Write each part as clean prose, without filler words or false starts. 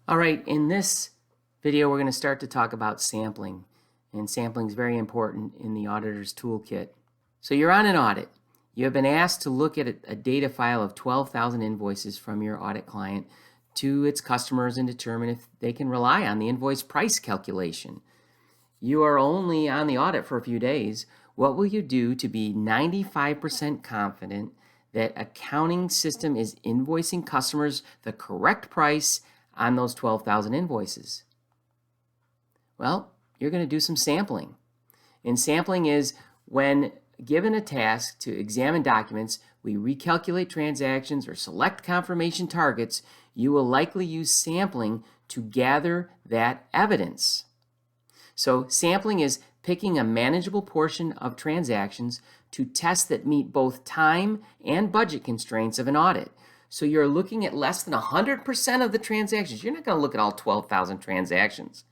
All right, in this video, we're going to start to talk about sampling. And sampling is very important in the auditor's toolkit. So you're on an audit. You have been asked to look at a data file of 12,000 invoices from your audit client to its customers and determine if they can rely on the invoice price calculation. You are only on the audit for a few days. What will you do to be 95% confident that accounting system is invoicing customers the correct price on those 12,000 invoices? Well, you're going to do some sampling. And sampling is when given a task to examine documents, we recalculate transactions or select confirmation targets, you will likely use sampling to gather that evidence. So sampling is picking a manageable portion of transactions to test that meet both time and budget constraints of an audit. So you're looking at less than 100% of the transactions. You're not going to look at all 12,000 transactions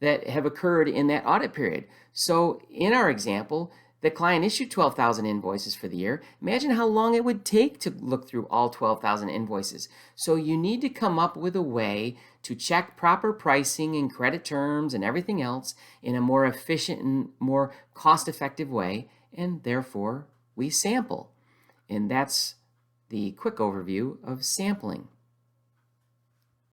that have occurred in that audit period. So in our example, the client issued 12,000 invoices for the year. Imagine how long it would take to look through all 12,000 invoices. So you need to come up with a way to check proper pricing and credit terms and everything else in a more efficient and more cost-effective way, and therefore we sample. And that's the quick overview of sampling.